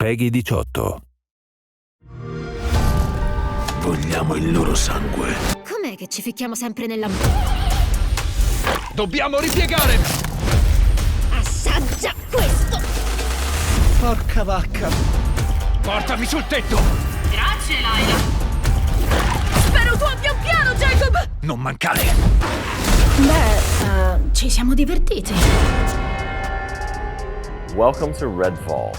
PEGI 18. Vogliamo il loro sangue. Com'è che ci ficchiamo sempre nella... Dobbiamo ripiegare! Assaggia questo! Porca vacca! Portami sul tetto! Grazie, Laila! Spero tu abbia un piano, Jacob! Non mancare! Beh, ci siamo divertiti. Welcome to Redfall.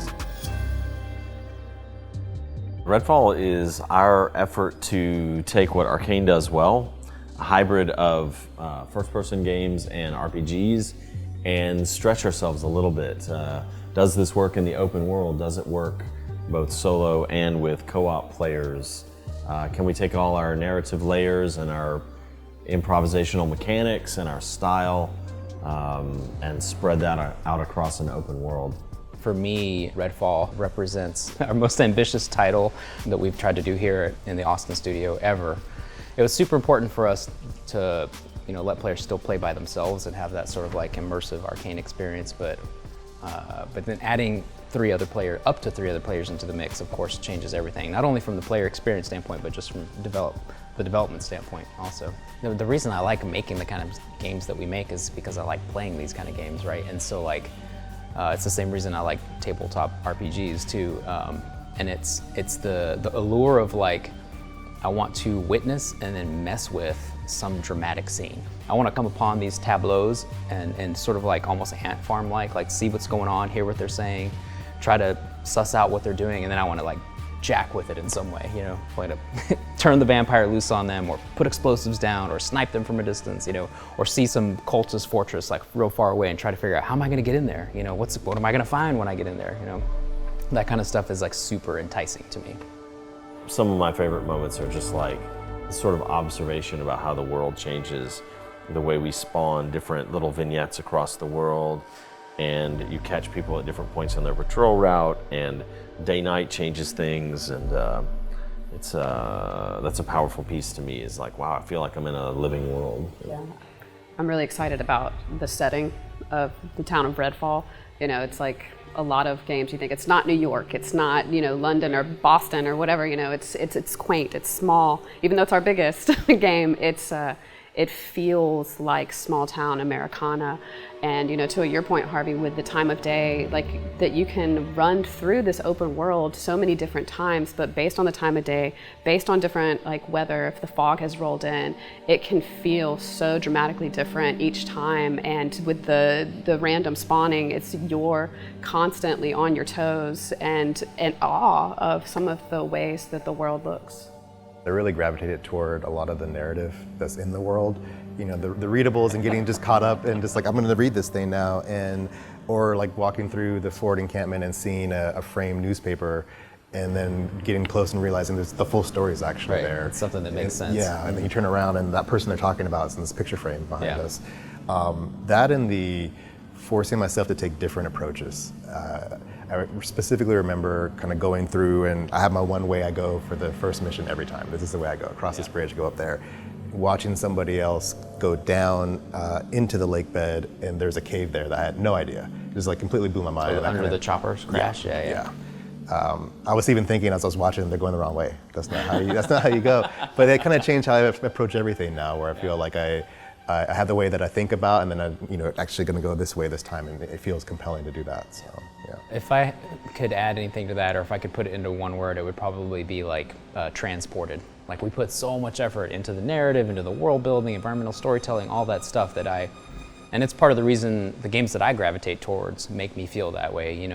Redfall is our effort to take what Arkane does well, a hybrid of first-person games and RPGs, and stretch ourselves a little bit. Does this work in the open world? Does it work both solo and with co-op players? Can we take all our narrative layers and our improvisational mechanics and our style and spread that out across an open world? For me, Redfall represents our most ambitious title that we've tried to do here in the Austin studio ever. It was super important for us to, let players still play by themselves and have that sort of like immersive Arkane experience, but then adding up to three other players into the mix, of course, changes everything. Not only from the player experience standpoint, but just from the development standpoint also. The reason I like making the kind of games that we make is because I like playing these kind of games, right? And so it's the same reason I like tabletop RPGs too, and it's the allure of I want to witness and then mess with some dramatic scene. I want to come upon these tableaus and sort of almost ant farm like see what's going on, hear what they're saying, try to suss out what they're doing, and then I want to jack with it in some way, want to turn the vampire loose on them, or put explosives down, or snipe them from a distance, or see some cultist fortress real far away and try to figure out how am I going to get in there, what am I going to find when I get in there, that kind of stuff is super enticing to me. Some of my favorite moments are just sort of observation about how the world changes, the way we spawn different little vignettes across the world, and you catch people at different points on their patrol route, and day-night changes things, and that's a powerful piece to me. Is wow, I feel like I'm in a living world. Yeah, I'm really excited about the setting of the town of Redfall. It's a lot of games. You think it's not New York, it's not London or Boston or whatever. It's quaint, it's small. Even though it's our biggest game, it feels like small town Americana. And to your point, Harvey, with the time of day, that you can run through this open world so many different times, but based on the time of day, based on different weather, if the fog has rolled in, it can feel so dramatically different each time. And with the random spawning, you're constantly on your toes and in awe of some of the ways that the world looks. I really gravitated toward a lot of the narrative that's in the world. The readables and getting just caught up and just I'm going to read this thing now, or walking through the Ford encampment and seeing a framed newspaper, and then getting close and realizing the full story is actually there. It's something that makes sense. Yeah, and then you turn around and that person they're talking about is in this picture frame behind us. That and the forcing myself to take different approaches. I specifically remember kind of going through, and I have my one way I go for the first mission every time. This is the way I go, across this bridge, go up there. Watching somebody else go down into the lake bed, and there's a cave there that I had no idea. It just completely blew my mind. Under the choppers crash? Yeah. I was even thinking as I was watching, they're going the wrong way. That's not how you go. But it kind of changed how I approach everything now, where I feel like I have the way that I think about, and then I'm actually going to go this way this time, and it feels compelling to do that. So, yeah. If I could add anything to that, or if I could put it into one word, it would probably be transported. We put so much effort into the narrative, into the world building, environmental storytelling, all that stuff and it's part of the reason the games that I gravitate towards make me feel that way,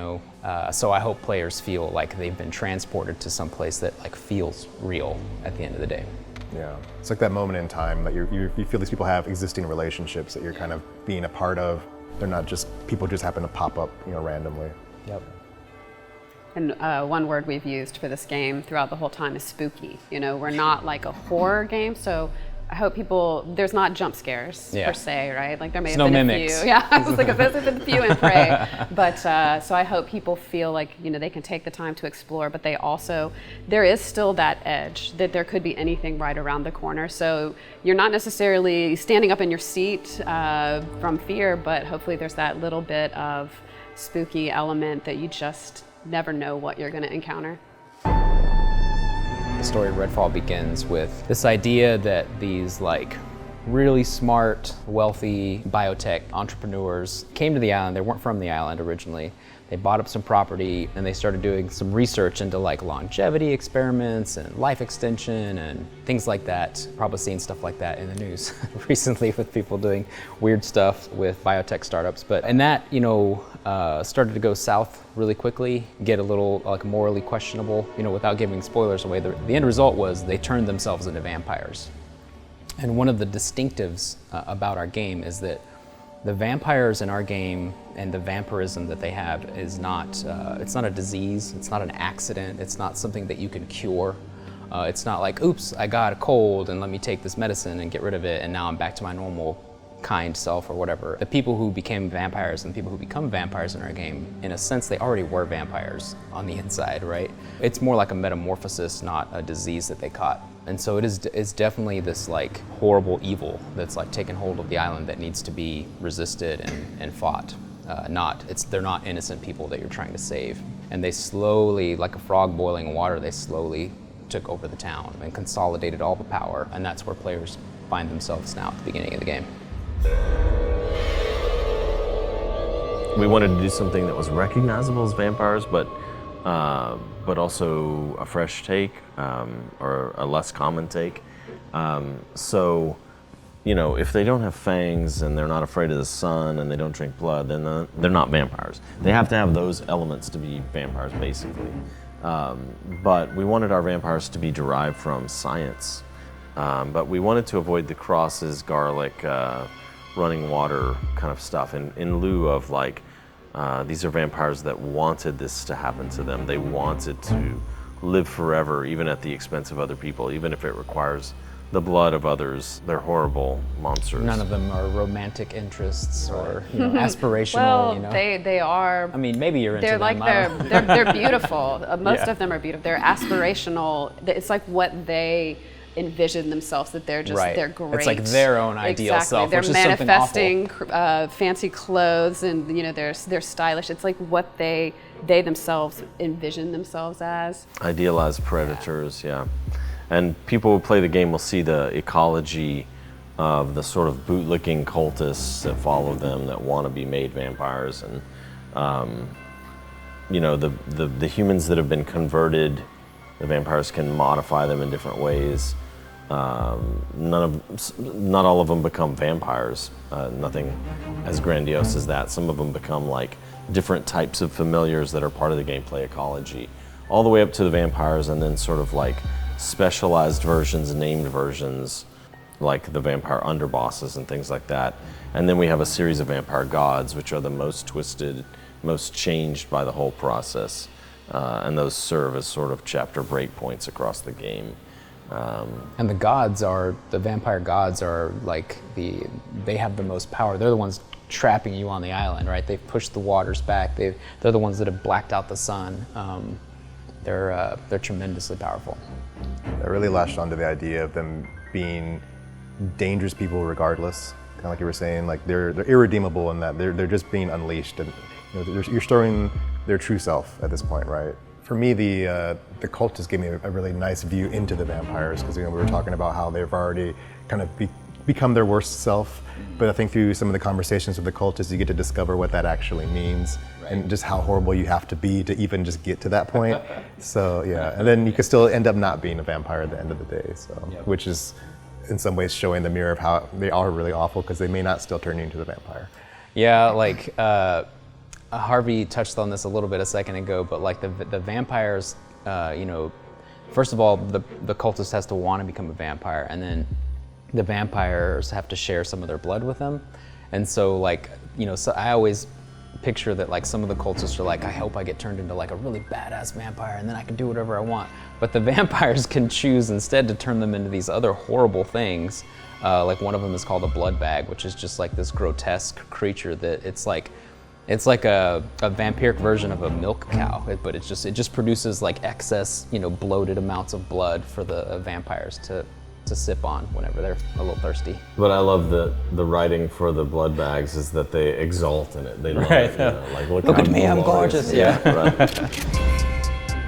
so I hope players feel like they've been transported to some place that feels real at the end of the day. Yeah, it's that moment in time that you feel these people have existing relationships that you're kind of being a part of. They're not just people just happen to pop up, randomly. Yep. And one word we've used for this game throughout the whole time is spooky. We're not a horror game, so I hope there's not jump scares per se, right? There may have been a few. Yeah, I was there's been a few in Prey. But so I hope people feel they can take the time to explore, but there is still that edge that there could be anything right around the corner. So you're not necessarily standing up in your seat from fear, but hopefully there's that little bit of spooky element that you just never know what you're going to encounter. The story of Redfall begins with this idea that these like really smart, wealthy biotech entrepreneurs came to the island. They weren't from the island originally. They bought up some property and they started doing some research into like longevity experiments and life extension and things like that. Probably seen stuff like that in the news recently with people doing weird stuff with biotech startups. And that, started to go south really quickly, get a little like morally questionable, without giving spoilers away. The end result was they turned themselves into vampires. And one of the distinctives about our game is that the vampires in our game and the vampirism that they have is not, it's not a disease, it's not an accident, it's not something that you can cure. It's not like, oops, I got a cold and let me take this medicine and get rid of it and now I'm back to my normal kind self or whatever. The people who became vampires and the people who become vampires in our game, in a sense, they already were vampires on the inside, right? It's more like a metamorphosis, not a disease that they caught. And so it's definitely this like horrible evil that's like taken hold of the island that needs to be resisted and fought. They're not innocent people that you're trying to save. And they slowly, like a frog boiling in water, they slowly took over the town and consolidated all the power. And that's where players find themselves now at the beginning of the game. We wanted to do something that was recognizable as vampires, but also a fresh take, or a less common take. So, if they don't have fangs and they're not afraid of the sun and they don't drink blood, then they're not vampires. They have to have those elements to be vampires, basically. But we wanted our vampires to be derived from science. But we wanted to avoid the crosses, garlic, running water kind of stuff in lieu of like, these are vampires that wanted this to happen to them. They wanted to live forever, even at the expense of other people, even if it requires the blood of others. They're horrible monsters. None of them are romantic interests or aspirational. Well, they are. I mean, maybe you're into they're them. Like they're beautiful. Most of them are beautiful. They're aspirational. It's like what they envision themselves, that they're just they're great. It's like their own ideal self, they're which is something awful. manifesting fancy clothes and they're stylish. It's like what they themselves envision themselves as. Idealized predators, yeah. And people who play the game will see the ecology of the sort of bootlicking cultists that follow them, that want to be made vampires, and the humans that have been converted. The vampires can modify them in different ways. Not all of them become vampires. Nothing as grandiose as that. Some of them become like different types of familiars that are part of the gameplay ecology, all the way up to the vampires, and then sort of like specialized versions, named versions, like the vampire underbosses and things like that. And then we have a series of vampire gods, which are the most twisted, most changed by the whole process. And those serve as sort of chapter breakpoints across the game. And the vampire gods are like they have the most power. They're the ones trapping you on the island, right? They've pushed the waters back. They're the ones that have blacked out the sun. They're tremendously powerful. I really latched onto the idea of them being dangerous people regardless. Kind of like you were saying, like they're irredeemable in that they're just being unleashed, and you're storing their true self at this point, right? For me, the cultists gave me a really nice view into the vampires, because we were talking about how they've already kind of become their worst self. But I think through some of the conversations with the cultists, you get to discover what that actually means, and just how horrible you have to be to even just get to that point. So yeah, and then you could still end up not being a vampire at the end of the day. So, which is in some ways showing the mirror of how they are really awful, because they may not still turn you into the vampire. Yeah, like Harvey touched on this a little bit a second ago, but like the vampires, first of all, the cultist has to want to become a vampire, and then the vampires have to share some of their blood with them. And so so I always picture that like some of the cultists are like, I hope I get turned into like a really badass vampire and then I can do whatever I want. But the vampires can choose instead to turn them into these other horrible things. Like one of them is called a blood bag, which is just like this grotesque creature that it's like a vampiric version of a milk cow, but it just produces like excess, bloated amounts of blood for the vampires to sip on whenever they're a little thirsty. But I love that the writing for the blood bags is that they exalt in it. They love Right. it. You know, like, Look at me, I'm gorgeous. Yeah. Right.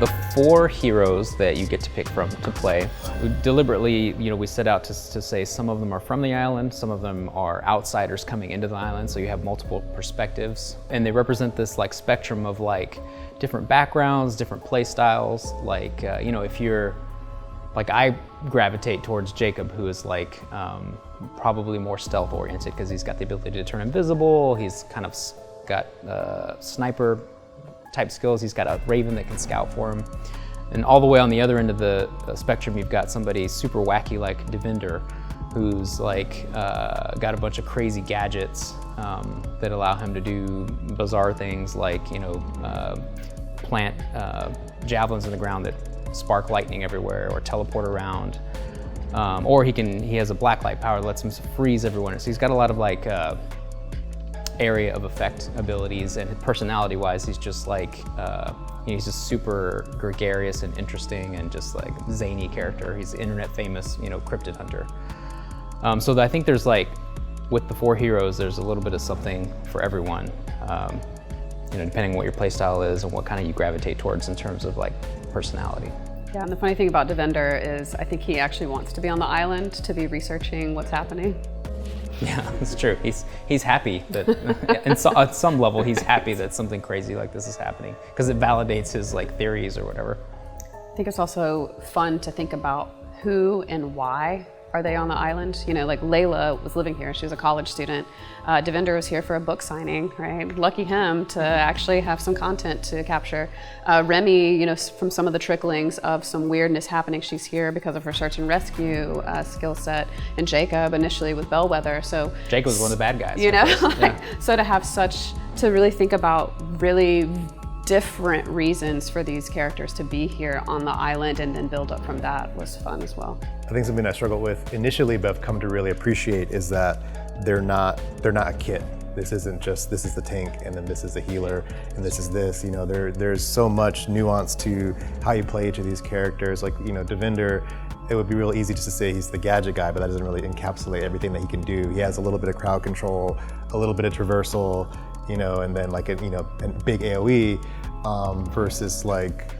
The 4 heroes that you get to pick from to play, we deliberately, we set out to say some of them are from the island, some of them are outsiders coming into the island, so you have multiple perspectives. And they represent this like spectrum of like different backgrounds, different play styles. Like, if you're, like I gravitate towards Jacob, who is like probably more stealth oriented because he's got the ability to turn invisible, he's kind of got sniper type skills. He's got a raven that can scout for him. And all the way on the other end of the spectrum, you've got somebody super wacky like Devinder, who's like got a bunch of crazy gadgets that allow him to do bizarre things like, plant javelins in the ground that spark lightning everywhere or teleport around. Or he has a blacklight power that lets him freeze everyone. So he's got a lot of like area of effect abilities, and personality-wise, he's just like, he's just super gregarious and interesting and just like zany character. He's internet famous, cryptid hunter. So I think there's like, with the 4 heroes, there's a little bit of something for everyone, depending on what your playstyle is and what kind of you gravitate towards in terms of like personality. Yeah, and the funny thing about Devinder is I think he actually wants to be on the island to be researching what's happening. Yeah, that's true. He's happy that, at some level, he's happy that something crazy like this is happening because it validates his like theories or whatever. I think it's also fun to think about who and why are they on the island. Like Layla was living here. She was a college student. Devinder was here for a book signing, right? Lucky him to actually have some content to capture. Remy, from some of the tricklings of some weirdness happening, she's here because of her search and rescue skill set. And Jacob initially with Bellwether. So Jacob was one of the bad guys. So to really think about really different reasons for these characters to be here on the island and then build up from that was fun as well. I think something I struggled with initially, but I've come to really appreciate, is that they're not a kit. This isn't just, this is the tank and then this is the healer and this is this. There's so much nuance to how you play each of these characters. Like, Devinder, it would be real easy just to say he's the gadget guy, but that doesn't really encapsulate everything that he can do. He has a little bit of crowd control, a little bit of traversal, and then like a big AoE, versus like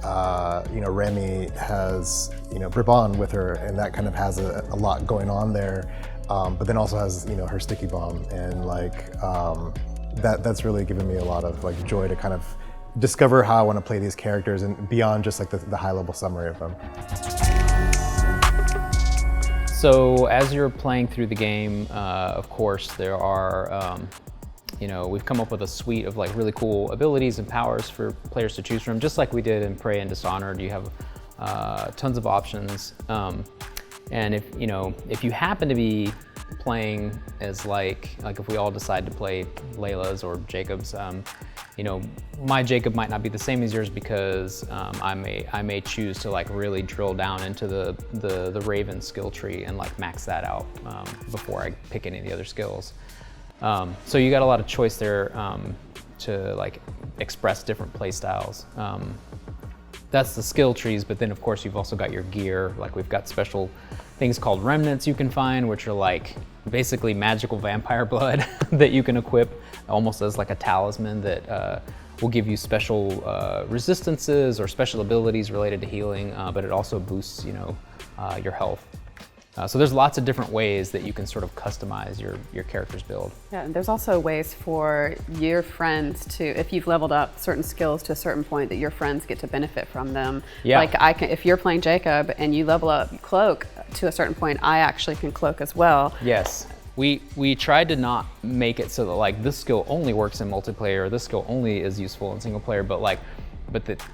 Remy has Brabant with her, and that kind of has a lot going on there, but then also has her sticky bomb, and like that's really given me a lot of like joy to kind of discover how I want to play these characters and beyond just like the high level summary of them. So as you're playing through the game, of course there are we've come up with a suite of like really cool abilities and powers for players to choose from, just like we did in Prey and Dishonored. You have tons of options, and if you happen to be playing as like if we all decide to play Layla's or Jacob's, my Jacob might not be the same as yours because I may choose to like really drill down into the Raven skill tree and like max that out before I pick any of the other skills. So you got a lot of choice there to like express different play styles. That's the skill trees, but then of course you've also got your gear. Like we've got special things called remnants you can find, which are like basically magical vampire blood that you can equip almost as like a talisman that will give you special resistances or special abilities related to healing, but it also boosts your health. So there's lots of different ways that you can sort of customize your character's build. Yeah, and there's also ways for your friends to, if you've leveled up certain skills to a certain point, that your friends get to benefit from them. Yeah. Like if you're playing Jacob and you level up Cloak to a certain point, I actually can cloak as well. Yes. We tried to not make it so that like this skill only works in multiplayer, or this skill only is useful in single player, but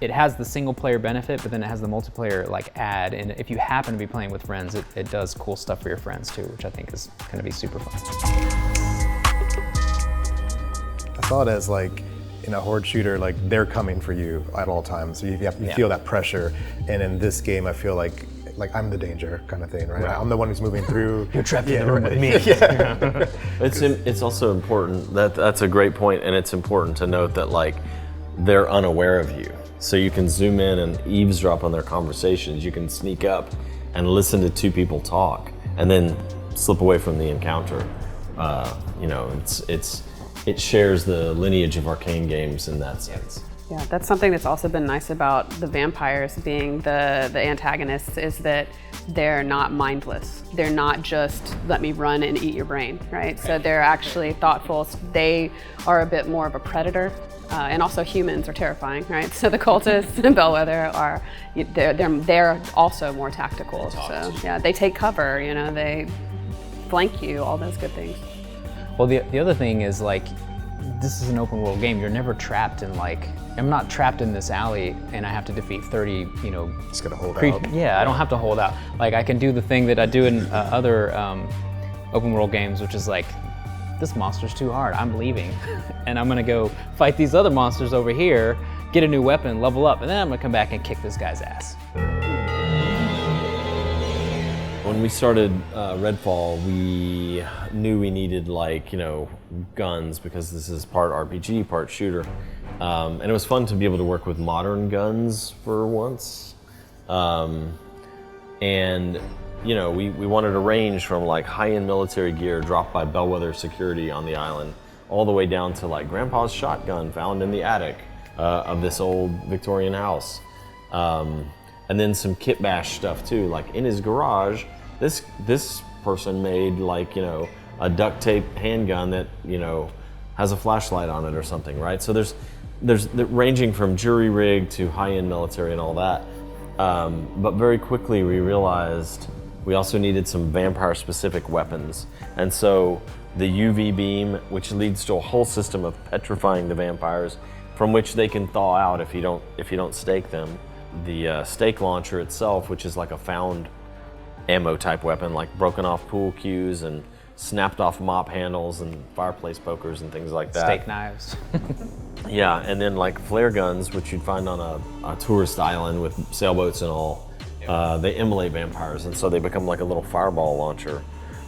it has the single player benefit, but then it has the multiplayer like add, and if you happen to be playing with friends, it does cool stuff for your friends too, which I think is gonna be super fun. I saw it as like in a horde shooter, like they're coming for you at all times. So you feel that pressure, and in this game, I feel like I'm the danger kind of thing, right? I'm the one who's moving through. You're trapped in the room with me. Yeah. It's also important, that's a great point, and it's important to note that like they're unaware of you. So you can zoom in and eavesdrop on their conversations. You can sneak up and listen to two people talk and then slip away from the encounter. You know, it shares the lineage of Arkane games in that sense. Yeah, that's something that's also been nice about the vampires being the antagonists, is that they're not mindless. They're not just let me run and eat your brain, right? So they're actually thoughtful. They are a bit more of a predator, and also humans are terrifying, right? So the cultists and Bellwether they're also more tactical. So yeah, they take cover, you know, they flank you, all those good things. Well, the other thing is, like, this is an open world game. You're never trapped in, like, I'm not trapped in this alley and I have to defeat 30, you know. Just gotta hold out. Yeah, I don't have to hold out. Like, I can do the thing that I do in other open world games, which is like, this monster's too hard, I'm leaving. And I'm gonna go fight these other monsters over here, get a new weapon, level up, and then I'm gonna come back and kick this guy's ass. When we started Redfall, we knew we needed, like, you know, guns, because this is part RPG, part shooter. And it was fun to be able to work with modern guns for once. And, you know, we wanted a range from, like, high-end military gear dropped by Bellwether security on the island, all the way down to, like, Grandpa's shotgun found in the attic of this old Victorian house. And then some kit bash stuff too, like in his garage, this person made, like, you know, a duct tape handgun that, you know, has a flashlight on it or something, right? So there's ranging from jury rig to high-end military and all that. But very quickly we realized we also needed some vampire-specific weapons. And so the UV beam, which leads to a whole system of petrifying the vampires, from which they can thaw out if you don't stake them. The stake launcher itself, which is like a found ammo type weapon, like broken off pool cues and snapped off mop handles and fireplace pokers and things like that. Steak knives. Yeah, and then like flare guns, which you'd find on a tourist island with sailboats and all. They immolate vampires, and so they become like a little fireball launcher.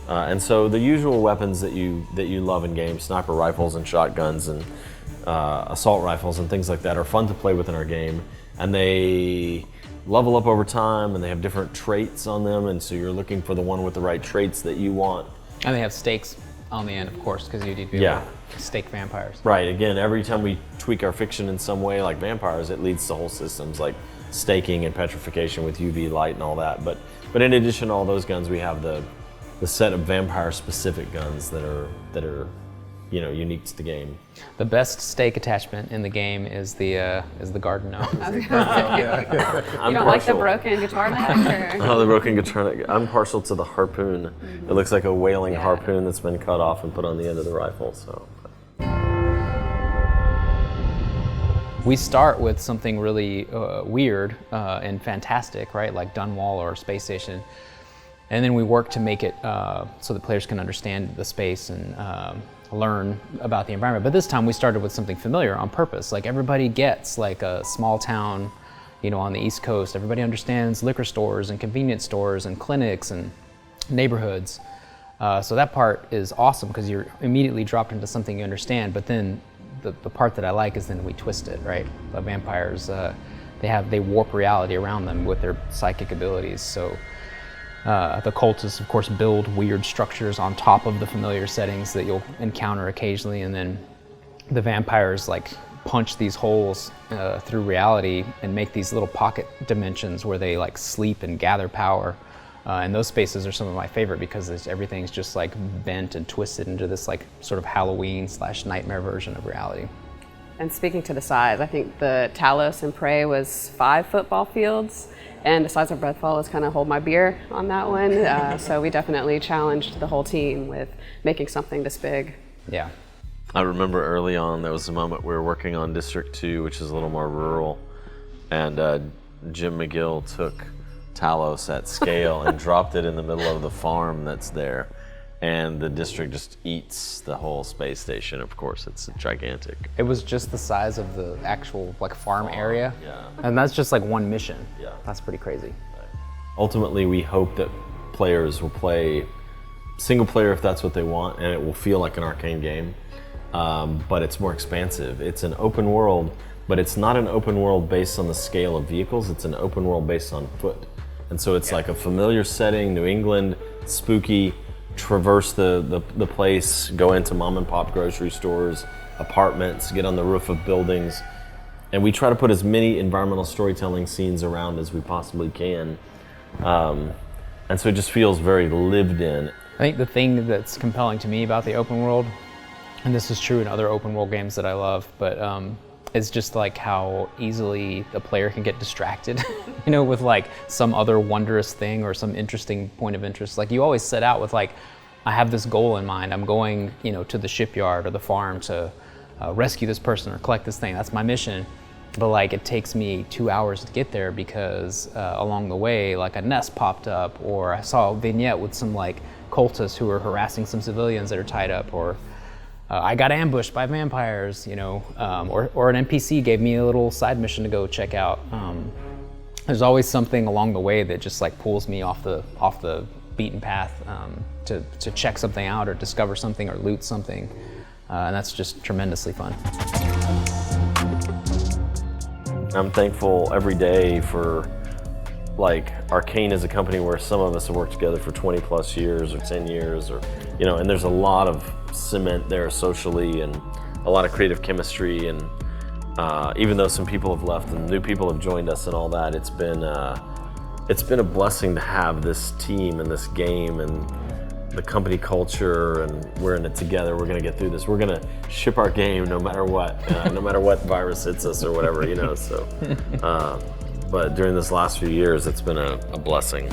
And so the usual weapons that you love in games, sniper rifles and shotguns and assault rifles and things like that, are fun to play with in our game. And they level up over time, and they have different traits on them, and so you're looking for the one with the right traits that you want. And they have stakes on the end, of course, because you need to be able to stake vampires. Right, again, every time we tweak our fiction in some way, like vampires, it leads to whole systems like staking and petrification with UV light and all that. But in addition to all those guns, we have the set of vampire-specific guns that are you know, unique to the game. The best stake attachment in the game is the garden gnome. You don't like the broken guitar neck? Oh, the broken guitar neck. I'm partial to the harpoon. It looks like a whaling harpoon that's been cut off and put on the end of the rifle. So. We start with something really weird and fantastic, right? Like Dunwall or Space Station. And then we work to make it so that players can understand the space and learn about the environment. But this time we started with something familiar on purpose. Like, everybody gets, like, a small town, you know, on the East Coast. Everybody understands liquor stores and convenience stores and clinics and neighborhoods. So that part is awesome because you're immediately dropped into something you understand. But then the part that I like is then we twist it, right? The vampires, they warp reality around them with their psychic abilities. So the cultists, of course, build weird structures on top of the familiar settings that you'll encounter occasionally, and then the vampires, like, punch these holes through reality and make these little pocket dimensions where they, like, sleep and gather power. And those spaces are some of my favorite because everything's just, like, bent and twisted into this, like, sort of Halloween/nightmare version of reality. And speaking to the size, I think the Talos and Prey was 5 football fields. And the size of Redfall was kind of hold my beer on that one. So we definitely challenged the whole team with making something this big. Yeah. I remember early on there was a moment we were working on District 2, which is a little more rural, and Jim McGill took Talos at scale and dropped it in the middle of the farm that's there. And the district just eats the whole space station. Of course, it's gigantic. It was just the size of the actual, like, farm area. Yeah. And that's just, like, one mission. Yeah. That's pretty crazy. Ultimately, we hope that players will play single player if that's what they want, and it will feel like an Arkane game. But it's more expansive. It's an open world, but it's not an open world based on the scale of vehicles. It's an open world based on foot. And so it's like a familiar setting, New England, spooky, traverse the place, go into mom and pop grocery stores, apartments, get on the roof of buildings. And we try to put as many environmental storytelling scenes around as we possibly can. And so it just feels very lived in. I think the thing that's compelling to me about the open world, and this is true in other open world games that I love, but it's just like how easily the player can get distracted, you know, with like some other wondrous thing or some interesting point of interest. Like you always set out with like, I have this goal in mind. I'm going, you know, to the shipyard or the farm to rescue this person or collect this thing. That's my mission. But like it takes me 2 hours to get there because along the way, like a nest popped up, or I saw a vignette with some like cultists who were harassing some civilians that are tied up, or I got ambushed by vampires, you know, or an NPC gave me a little side mission to go check out. There's always something along the way that just like pulls me off the beaten path to check something out or discover something or loot something, and that's just tremendously fun. I'm thankful every day for, like, Arkane is a company where some of us have worked together for 20 plus years or 10 years, or, you know, and there's a lot of cement there socially and a lot of creative chemistry, and even though some people have left and new people have joined us and all that, it's been a blessing to have this team and this game and the company culture, and we're in it together. We're gonna get through this. We're gonna ship our game no matter what, no matter what virus hits us or whatever, you know, so. But during this last few years, it's been a blessing.